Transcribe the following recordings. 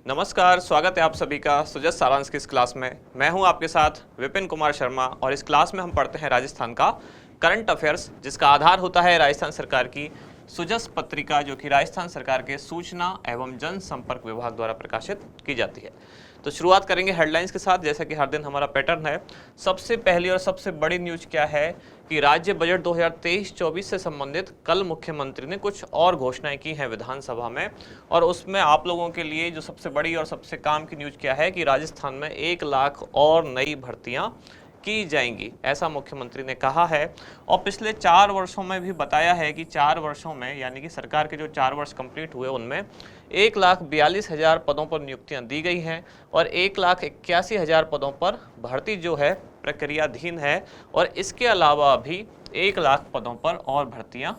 नमस्कार, स्वागत है आप सभी का सुजस सारांश की इस क्लास में। मैं हूं आपके साथ विपिन कुमार शर्मा और इस क्लास में हम पढ़ते हैं राजस्थान का करंट अफेयर्स, जिसका आधार होता है राजस्थान सरकार की सुजस पत्रिका, जो कि राजस्थान सरकार के सूचना एवं जनसंपर्क विभाग द्वारा प्रकाशित की जाती है। तो शुरुआत करेंगे हेडलाइंस के साथ, जैसा कि हर दिन हमारा पैटर्न है। सबसे पहली और सबसे बड़ी न्यूज क्या है कि राज्य बजट 2023-24 से संबंधित कल मुख्यमंत्री ने कुछ और घोषणाएं की हैं विधानसभा में, और उसमें आप लोगों के लिए जो सबसे बड़ी और सबसे काम की न्यूज क्या है कि राजस्थान में 1 लाख और नई भर्तियां की जाएंगी, ऐसा मुख्यमंत्री ने कहा है। और पिछले 4 वर्षों में भी बताया है कि 4 वर्षों में, यानी कि सरकार के जो 4 वर्ष कंप्लीट हुए, उनमें 1,42,000 पदों पर नियुक्तियां दी गई हैं और 1,81,000 पदों पर भर्ती जो है प्रक्रियाधीन है, और इसके अलावा भी 1 लाख पदों पर और भर्तियां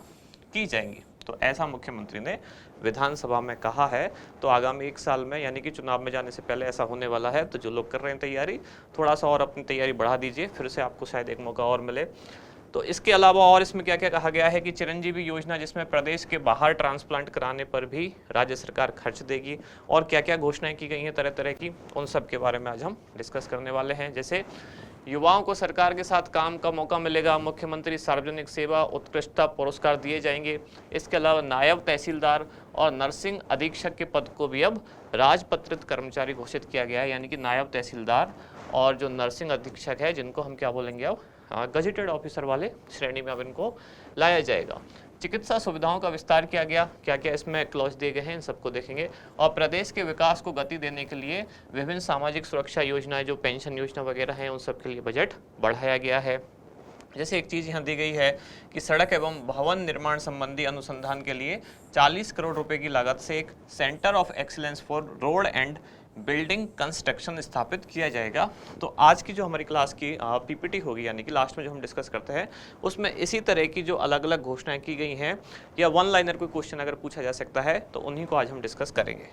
की जाएंगी। तो ऐसा मुख्यमंत्री ने विधानसभा में कहा है। तो आगामी 1 साल में, यानी कि चुनाव में जाने से पहले ऐसा होने वाला है। तो जो लोग कर रहे हैं तैयारी, थोड़ा सा और अपनी तैयारी बढ़ा दीजिए, फिर से आपको शायद एक मौका और मिले। तो इसके अलावा और इसमें क्या क्या कहा गया है कि चिरंजीवी योजना, जिसमें प्रदेश के बाहर ट्रांसप्लांट कराने पर भी राज्य सरकार खर्च देगी, और क्या क्या घोषणाएं की गई हैं तरह तरह की, उन सब के बारे में आज हम डिस्कस करने वाले हैं। जैसे युवाओं को सरकार के साथ काम का मौका मिलेगा, मुख्यमंत्री सार्वजनिक सेवा उत्कृष्टता पुरस्कार दिए जाएंगे। इसके अलावा नायब तहसीलदार और नर्सिंग अधीक्षक के पद को भी अब राजपत्रित कर्मचारी घोषित किया गया है, यानी कि नायब तहसीलदार और जो नर्सिंग अधीक्षक है, जिनको हम क्या बोलेंगे अब गजेटेड ऑफिसर वाले श्रेणी में अब इनको लाया जाएगा। चिकित्सा सुविधाओं का विस्तार किया गया, क्या क्या इसमें क्लॉज दिए गए हैं, इन सबको देखेंगे। और प्रदेश के विकास को गति देने के लिए विभिन्न सामाजिक सुरक्षा योजनाएं, जो पेंशन योजना वगैरह हैं, उन सब के लिए बजट बढ़ाया गया है। जैसे एक चीज़ यहाँ दी गई है कि सड़क एवं भवन निर्माण संबंधी अनुसंधान के लिए 40 करोड़ रुपए की लागत से एक centre of excellence for road and building construction स्थापित किया जाएगा। तो आज की जो हमारी क्लास की पीपीटी होगी, यानी कि लास्ट में जो हम डिस्कस करते हैं, उसमें इसी तरह की जो अलग अलग घोषणाएं की गई हैं, या वन लाइनर कोई क्वेश्चन अगर पूछा जा सकता है, तो उन्हीं को आज हम डिस्कस करेंगे।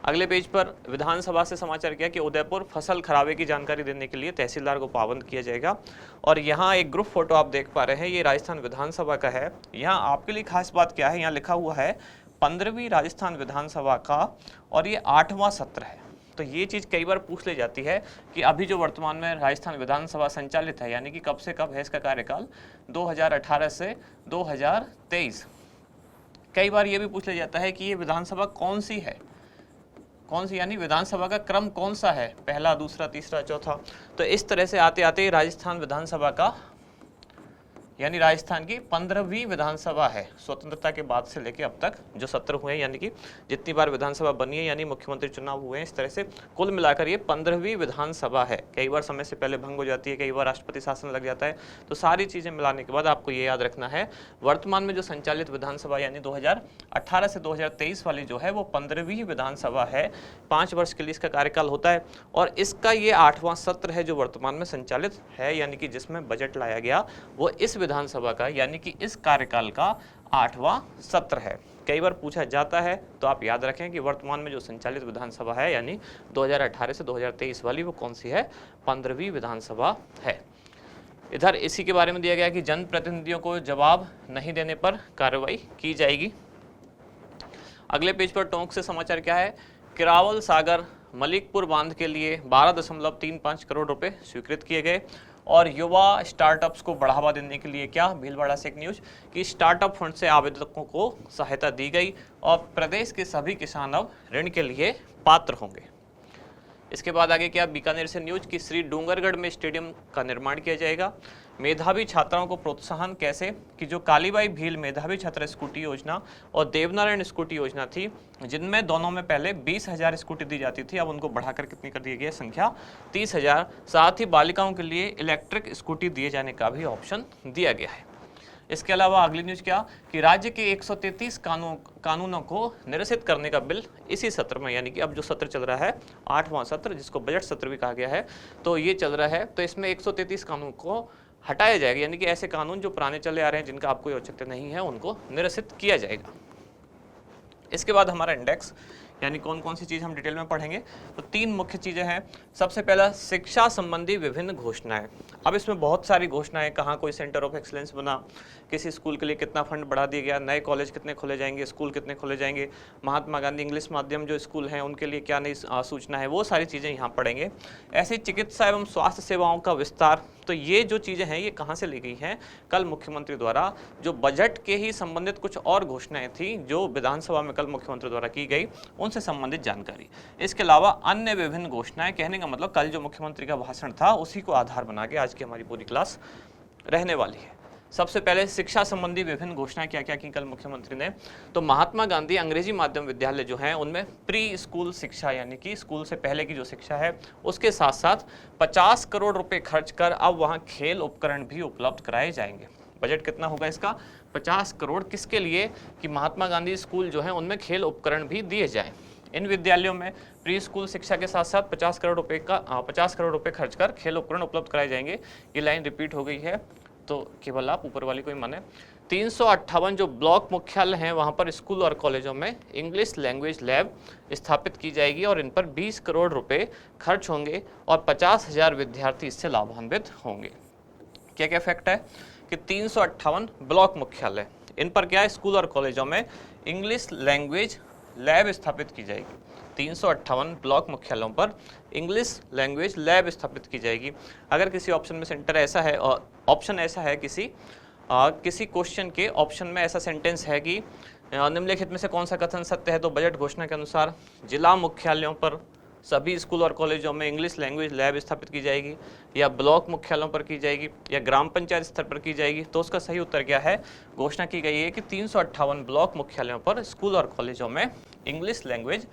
अगले पेज पर विधानसभा से समाचार किया कि उदयपुर फसल खराबे की जानकारी देने के लिए तहसीलदार को पाबंद किया जाएगा। और यहाँ एक ग्रुप फोटो आप देख पा रहे हैं, ये राजस्थान विधानसभा का है। यहाँ आपके लिए खास बात क्या है, यहाँ लिखा हुआ है 15वीं राजस्थान विधानसभा का, और ये 8वां सत्र है। तो ये चीज़ कई बार पूछ ली जाती है कि अभी जो वर्तमान में राजस्थान विधानसभा संचालित है, यानी कि कब से कब है इसका कार्यकाल, 2018 से 2023। कई बार ये भी पूछ लिया जाता है कि ये विधानसभा कौन सी है, कौन सी, यानी विधानसभा का क्रम कौन सा है, पहला, दूसरा, तीसरा, चौथा। तो इस तरह से आते आते राजस्थान विधानसभा का, यानी राजस्थान की 15वीं विधानसभा है। स्वतंत्रता के बाद से लेके अब तक जो सत्र हुए हैं, यानी कि जितनी बार विधानसभा बनी है, यानी मुख्यमंत्री चुनाव हुए हैं, इस तरह से कुल मिलाकर ये 15वीं विधानसभा है। कई बार समय से पहले भंग हो जाती है, कई बार राष्ट्रपति शासन लग जाता है। तो सारी चीज़ें मिलाने के बाद आपको ये याद रखना है, वर्तमान में जो संचालित विधानसभा यानी 2018 से 2023 वाली जो है, वो 15वीं विधानसभा है। 5 वर्ष के लिए इसका कार्यकाल होता है, और इसका ये 8वां सत्र है जो वर्तमान में संचालित है, यानी कि जिसमें बजट लाया गया, वो इस विधानसभा का, यानी कि इस कार्यकाल का 8वां सत्र है। कई बार पूछा जाता है, तो आप याद रखें कि वर्तमान में जो संचालित विधानसभा है, यानी 2018 से 2023 वाली, वो कौन सी है, 15वीं विधानसभा है। इधर इसी के बारे में दिया गया कि जनप्रतिनिधियों को जवाब नहीं देने पर कार्रवाई की जाएगी। अगले पेज पर टोंक से समाचार क्या है, किरावल सागर मलिकपुर बांध के लिए 12.35 करोड़ रुपए स्वीकृत किए गए। और युवा स्टार्टअप्स को बढ़ावा देने के लिए क्या, भीलवाड़ा से एक न्यूज कि स्टार्टअप फंड से आवेदकों को सहायता दी गई, और प्रदेश के सभी किसान अब ऋण के लिए पात्र होंगे। इसके बाद आगे क्या, बीकानेर से न्यूज कि श्री डूंगरगढ़ में स्टेडियम का निर्माण किया जाएगा। मेधावी छात्राओं को प्रोत्साहन कैसे, कि जो कालीबाई भील मेधावी छात्र स्कूटी योजना और देवनारायण स्कूटी योजना थी, जिनमें दोनों में पहले 20,000 स्कूटी दी जाती थी, अब उनको बढ़ाकर कितनी कर दी गई है, संख्या 30,000। साथ ही बालिकाओं के लिए इलेक्ट्रिक स्कूटी दिए जाने का भी ऑप्शन दिया गया है। इसके अलावा अगली न्यूज क्या कि राज्य के 133 कानूनों को निरसित करने का बिल इसी सत्र में, यानी कि अब जो सत्र चल रहा है 8वां सत्र, जिसको बजट सत्र भी कहा गया है, तो ये चल रहा है। तो इसमें 133 कानून को हटाया जाएगा, यानी कि ऐसे कानून जो पुराने चले आ रहे हैं, जिनका आपको आवश्यकता नहीं है, उनको निरसित किया जाएगा। इसके बाद हमारा इंडेक्स यानी कौन कौन सी चीज़ हम डिटेल में पढ़ेंगे। तो 3 मुख्य चीज़ें हैं। सबसे पहला शिक्षा संबंधी विभिन्न घोषणाएं। अब इसमें बहुत सारी घोषणाएं, कहाँ कोई सेंटर ऑफ एक्सीलेंस बना, किसी स्कूल के लिए कितना फंड बढ़ा दिया गया, नए कॉलेज कितने खोले जाएंगे, स्कूल कितने खोले जाएंगे, महात्मा गांधी इंग्लिश माध्यम जो स्कूल हैं उनके लिए क्या नई सूचना है, वो सारी चीज़ें यहाँ पढ़ेंगे। ऐसे चिकित्सा एवं स्वास्थ्य सेवाओं का विस्तार, तो ये जो चीज़ें हैं ये कहाँ से ली गई हैं, कल मुख्यमंत्री द्वारा जो बजट के ही संबंधित कुछ और घोषणाएं थी जो विधानसभा में कल मुख्यमंत्री द्वारा की गई, उनसे संबंधित जानकारी। इसके अलावा अन्य विभिन्न घोषणाएं, कहने का मतलब कल जो मुख्यमंत्री का भाषण था उसी को आधार बना के आज की हमारी पूरी क्लास रहने वाली है। सबसे पहले शिक्षा संबंधी विभिन्न घोषणाएं क्या क्या की कल मुख्यमंत्री ने। तो महात्मा गांधी अंग्रेजी माध्यम विद्यालय जो हैं उनमें प्री स्कूल शिक्षा यानी कि स्कूल से पहले की जो शिक्षा है उसके साथ साथ 50 करोड़ रुपए खर्च कर अब वहां खेल उपकरण भी उपलब्ध कराए जाएंगे। बजट कितना होगा इसका, 50 करोड़। किसके लिए, कि महात्मा गांधी स्कूल जो है उनमें खेल उपकरण भी दिए जाएं। इन विद्यालयों में प्री स्कूल शिक्षा के साथ साथ 50 करोड़ रुपए खर्च कर खेल उपकरण उपलब्ध कराए जाएंगे। ये लाइन रिपीट हो गई है तो केवल आप ऊपर वाली को ही माने। 358 जो ब्लॉक मुख्यालय हैं वहां पर स्कूल और कॉलेजों में इंग्लिश लैंग्वेज लैब स्थापित की जाएगी और इन पर 20 करोड़ रुपए खर्च होंगे और 50,000 विद्यार्थी इससे लाभान्वित होंगे। क्या क्या फैक्ट है कि 358 ब्लॉक मुख्यालय, इन पर क्या है, स्कूल और कॉलेजों में इंग्लिश लैंग्वेज लैब स्थापित की जाएगी। 358 ब्लॉक मुख्यालयों पर इंग्लिश लैंग्वेज लैब स्थापित की जाएगी। अगर किसी ऑप्शन में सेंटर ऐसा है, ऑप्शन ऐसा है किसी क्वेश्चन के ऑप्शन में ऐसा सेंटेंस है कि निम्नलिखित में से कौन सा कथन सत्य है, तो बजट घोषणा के अनुसार जिला मुख्यालयों पर सभी स्कूल और कॉलेजों में इंग्लिश लैंग्वेज लैब स्थापित की जाएगी, या ब्लॉक मुख्यालयों पर की जाएगी, या ग्राम पंचायत स्तर पर की जाएगी। तो उसका सही उत्तर क्या है, घोषणा की गई है कि 358 ब्लॉक मुख्यालयों पर स्कूल और कॉलेजों में इंग्लिश लैंग्वेज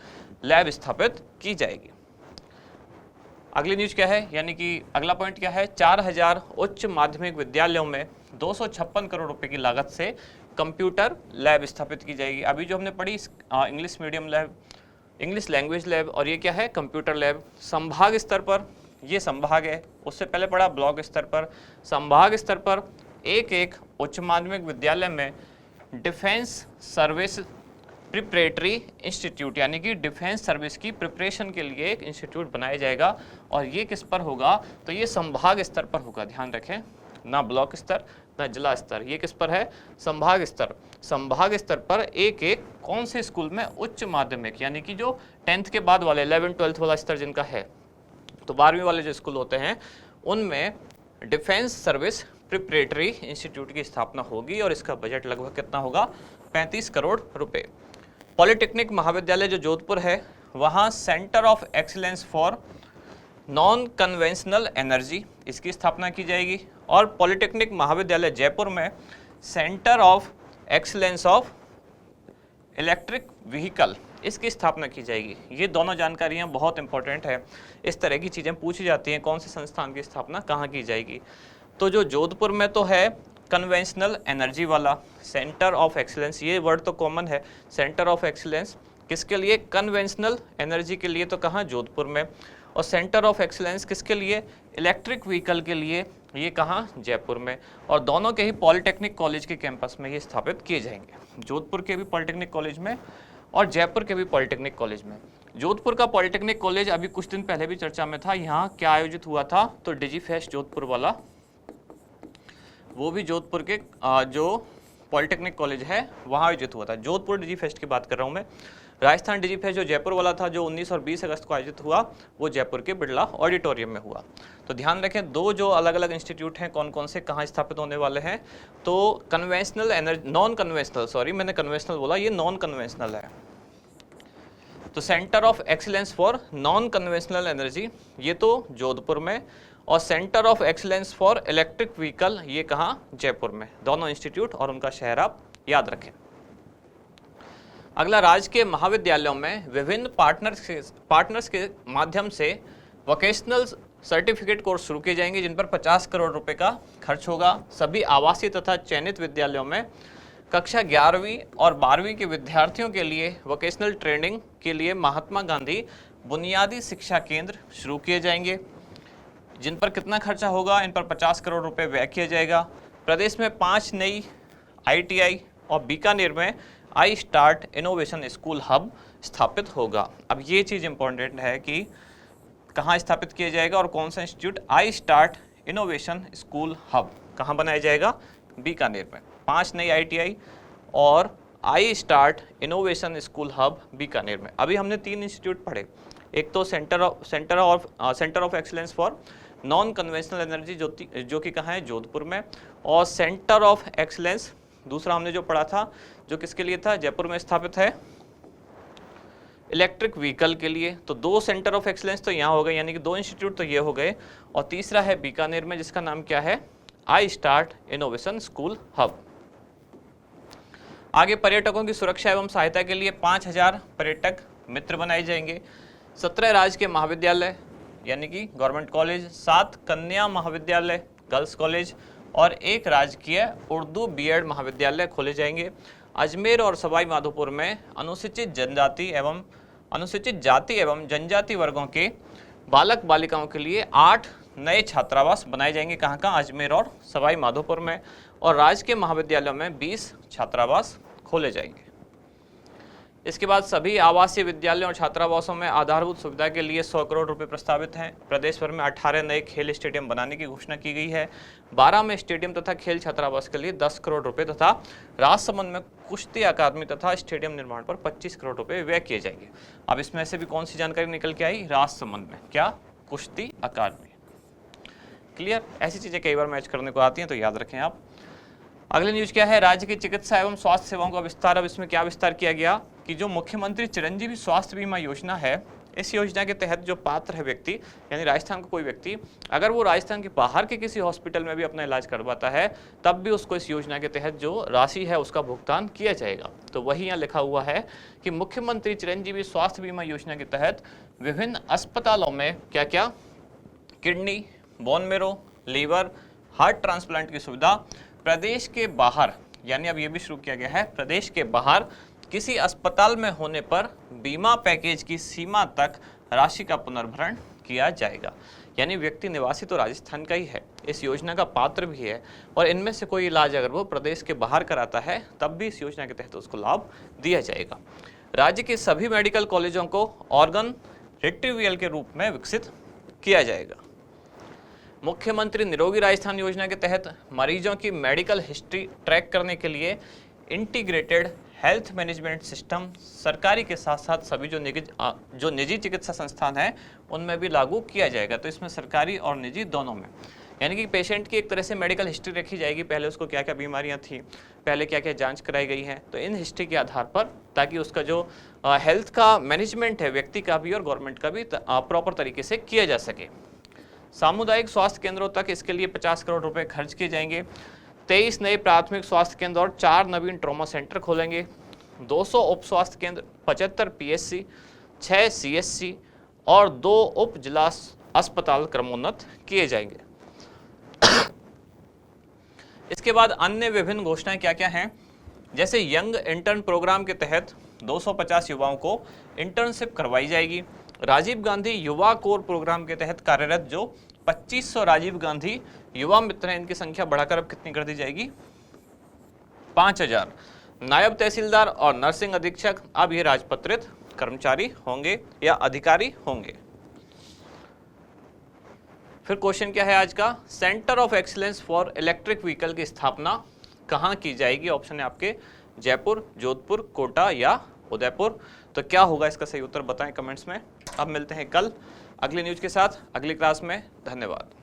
लैब स्थापित की जाएगी। अगली न्यूज क्या है, यानी कि अगला पॉइंट क्या है, 4000 उच्च माध्यमिक विद्यालयों में 256 करोड़ रुपए की लागत से कंप्यूटर लैब स्थापित की जाएगी। अभी जो हमने पढ़ी English medium lab, English language lab, और ये क्या है, कंप्यूटर लैब। संभाग स्तर पर, ये संभाग है, उससे पहले पढ़ा ब्लॉक स्तर पर। संभाग स्तर पर एक उच्च माध्यमिक विद्यालय में डिफेंस सर्विस प्रिपरेटरी इंस्टीट्यूट यानी कि डिफेंस सर्विस की प्रिपरेशन के लिए एक इंस्टीट्यूट बनाया जाएगा। और ये किस पर होगा, तो ये संभाग स्तर पर होगा, ध्यान रखें, ना ब्लॉक स्तर ना जिला स्तर, ये किस पर है, संभाग स्तर। संभाग स्तर पर एक कौन से स्कूल में, उच्च माध्यमिक यानी कि जो 10th के बाद वाले 11th 12th वाला स्तर जिनका है, तो 12वीं वाले जो स्कूल होते हैं उनमें डिफेंस सर्विस प्रिपरेटरी इंस्टीट्यूट की स्थापना होगी और इसका बजट लगभग कितना होगा, 35 करोड़ रुपए। पॉलिटेक्निक महाविद्यालय जो जोधपुर है वहाँ centre of excellence for non conventional energy, इसकी स्थापना की जाएगी। और पॉलिटेक्निक महाविद्यालय जयपुर में centre of excellence of electric vehicle, इसकी स्थापना की जाएगी। ये दोनों जानकारियाँ बहुत इंपॉर्टेंट है, इस तरह की चीज़ें पूछी जाती हैं, कौन से संस्थान की स्थापना कहाँ की जाएगी। तो जो जोधपुर में तो है कन्वेंशनल एनर्जी वाला सेंटर ऑफ एक्सीलेंस, ये वर्ड तो कॉमन है, सेंटर ऑफ एक्सीलेंस किसके लिए, कन्वेंशनल एनर्जी के लिए, तो कहाँ, जोधपुर में। और सेंटर ऑफ एक्सीलेंस किसके लिए, इलेक्ट्रिक व्हीकल के लिए, ये कहाँ, जयपुर में। और दोनों के ही पॉलिटेक्निक कॉलेज के कैंपस में ये स्थापित किए जाएंगे, जोधपुर के भी पॉलिटेक्निक कॉलेज में और जयपुर के भी पॉलिटेक्निक कॉलेज में। जोधपुर का पॉलिटेक्निक कॉलेज अभी कुछ दिन पहले भी चर्चा में था, यहाँ क्या आयोजित हुआ था, तो डिजीफेस्ट जोधपुर वाला, वो भी जोधपुर के जो पॉलिटेक्निक कॉलेज है वहाँ आयोजित हुआ था। जोधपुर डिजीफेस्ट की बात कर रहा हूँ मैं। राजस्थान डिजीफेस्ट जो जयपुर वाला था, जो 19 और 20 अगस्त को आयोजित हुआ, वो जयपुर के बिरला ऑडिटोरियम में हुआ। तो ध्यान रखें, दो जो अलग अलग इंस्टीट्यूट हैं कौन कौन से कहाँ स्थापित होने वाले हैं, तो conventional energy, non conventional, sorry मैंने कन्वेंशनल बोला, ये नॉन कन्वेंशनल है। तो centre of excellence for non conventional energy ये तो जोधपुर में, और centre of excellence for electric vehicle ये कहाँ, जयपुर में। दोनों इंस्टीट्यूट और उनका शहर आप याद रखें। अगला, राज्य के महाविद्यालयों में विभिन्न पार्टनर्स के माध्यम से वोकेशनल सर्टिफिकेट कोर्स शुरू किए जाएंगे जिन पर 50 करोड़ रुपए का खर्च होगा। सभी आवासीय तथा चयनित विद्यालयों में कक्षा 11वीं और 12वीं के विद्यार्थियों के लिए वोकेशनल ट्रेनिंग के लिए महात्मा गांधी बुनियादी शिक्षा केंद्र शुरू किए जाएंगे, जिन पर कितना खर्चा होगा, इन पर 50 करोड़ रुपए व्यय किया जाएगा। प्रदेश में 5 नई ITI और बीकानेर में I start innovation school hub स्थापित होगा। अब ये चीज़ इंपॉर्टेंट है कि कहाँ स्थापित किया जाएगा और कौन सा institute. I start innovation school hub कहाँ बनाया जाएगा, बीकानेर में। 5 नई ITI और I start innovation school hub Bikaner में। अभी हमने 3 इंस्टीट्यूट पढ़े, एक तो centre of excellence for non conventional energy जो कि कहाँ है, जोधपुर में, और सेंटर ऑफ एक्सीलेंस दूसरा हमने जो पढ़ा था जो किसके लिए था, जयपुर में स्थापित है, इलेक्ट्रिक व्हीकल के लिए। तो 2 सेंटर ऑफ एक्सीलेंस तो यहाँ हो गए, यानी कि 2 इंस्टीट्यूट तो ये हो गए, और तीसरा है बीकानेर में जिसका नाम क्या है, I start innovation school hub. आगे पर्यटकों की सुरक्षा एवं सहायता के लिए 5000 पर्यटक मित्र बनाए जाएंगे। 17 राज्य के महाविद्यालय यानी कि गवर्नमेंट कॉलेज, 7 कन्या महाविद्यालय गर्ल्स कॉलेज और 1 राजकीय उर्दू BEd महाविद्यालय खोले जाएंगे। अजमेर और सवाई माधोपुर में अनुसूचित जाति एवं जनजाति वर्गों के बालक बालिकाओं के लिए 8 नए छात्रावास बनाए जाएंगे। कहाँ कहाँ, अजमेर और सवाई माधोपुर में। और राजकीय महाविद्यालयों में 20 छात्रावास खोले जाएंगे। इसके बाद सभी आवासीय विद्यालयों और छात्रावासों में आधारभूत सुविधा के लिए 100 करोड़ रुपए प्रस्तावित हैं। प्रदेश भर में 18 नए खेल स्टेडियम बनाने की घोषणा की गई है। 12 में स्टेडियम तथा खेल छात्रावास के लिए 10 करोड़ रुपए तथा राजसमंद में कुश्ती अकादमी तथा स्टेडियम निर्माण पर 25 करोड़ रुपए व्यय किए जाएंगे। अब इसमें से भी कौन सी जानकारी निकल के आई, राजसमंद में क्या, कुश्ती अकादमी। क्लियर, ऐसी चीजें कई बार मैच करने को आती हैं तो याद रखें आप। अगली न्यूज क्या है, राज्य की चिकित्सा एवं स्वास्थ्य सेवाओं का विस्तार। अब इसमें क्या विस्तार किया गया कि जो मुख्यमंत्री चिरंजीवी स्वास्थ्य बीमा योजना है, इस योजना के तहत जो पात्र है व्यक्ति, यानी राजस्थान का कोई व्यक्ति, अगर वो राजस्थान के बाहर के किसी हॉस्पिटल में भी अपना इलाज करवाता है तब भी उसको इस योजना के तहत जो राशि है उसका भुगतान किया जाएगा। तो वही यहाँ लिखा हुआ है कि मुख्यमंत्री चिरंजीवी स्वास्थ्य बीमा योजना के तहत विभिन्न अस्पतालों में क्या क्या, kidney, bone marrow, liver, heart transplant की सुविधा प्रदेश के बाहर, यानी अब ये भी शुरू किया गया है, प्रदेश के बाहर किसी अस्पताल में होने पर बीमा पैकेज की सीमा तक राशि का पुनर्भरण किया जाएगा। यानी व्यक्ति निवासी तो राजस्थान का ही है, इस योजना का पात्र भी है, और इनमें से कोई इलाज अगर वो प्रदेश के बाहर कराता है तब भी इस योजना के तहत उसको लाभ दिया जाएगा। राज्य के सभी मेडिकल कॉलेजों को ऑर्गन रिट्रीवियल के रूप में विकसित किया जाएगा। मुख्यमंत्री निरोगी राजस्थान योजना के तहत मरीजों की मेडिकल हिस्ट्री ट्रैक करने के लिए इंटीग्रेटेड हेल्थ मैनेजमेंट सिस्टम सरकारी के साथ साथ सभी जो निजी चिकित्सा संस्थान है उनमें भी लागू किया जाएगा। तो इसमें सरकारी और निजी दोनों में, यानी कि पेशेंट की एक तरह से मेडिकल हिस्ट्री रखी जाएगी, पहले उसको क्या क्या बीमारियां थी, पहले क्या क्या जांच कराई गई है, तो इन हिस्ट्री के आधार पर, ताकि उसका जो हेल्थ का मैनेजमेंट है व्यक्ति का भी और गवर्नमेंट का भी प्रॉपर तरीके से किया जा सके। सामुदायिक स्वास्थ्य केंद्रों तक इसके लिए 50 करोड़ रुपए खर्च किए जाएंगे। 23 नए प्राथमिक स्वास्थ्य केंद्र और 4 नवीन ट्रॉमा सेंटर खोलेंगे। 200 उप स्वास्थ्य केंद्र, 75 PSC, 6 CSC और 2 उप जिला अस्पताल क्रमोन्नत किए जाएंगे। इसके बाद अन्य विभिन्न घोषणाएं क्या क्या हैं, जैसे यंग इंटर्न प्रोग्राम के तहत 250 युवाओं को इंटर्नशिप करवाई जाएगी। राजीव गांधी युवा कोर प्रोग्राम के तहत कार्यरत जो 2500 राजीव गांधी युवा मित्र हैं, इनकी संख्या बढ़ाकर अब कितनी कर दी जाएगी, 5000। नायब तहसीलदार और नर्सिंग अधीक्षक अब ये राजपत्रित कर्मचारी होंगे या अधिकारी होंगे। फिर क्वेश्चन क्या है आज का, centre of excellence for electric vehicle की स्थापना कहाँ की जाएगी। ऑप्शन है आपके जयपुर, जोधपुर, कोटा या उदयपुर। तो क्या होगा इसका सही उत्तर बताएं कमेंट्स में। अब मिलते हैं कल अगली न्यूज के साथ अगली क्लास में। धन्यवाद।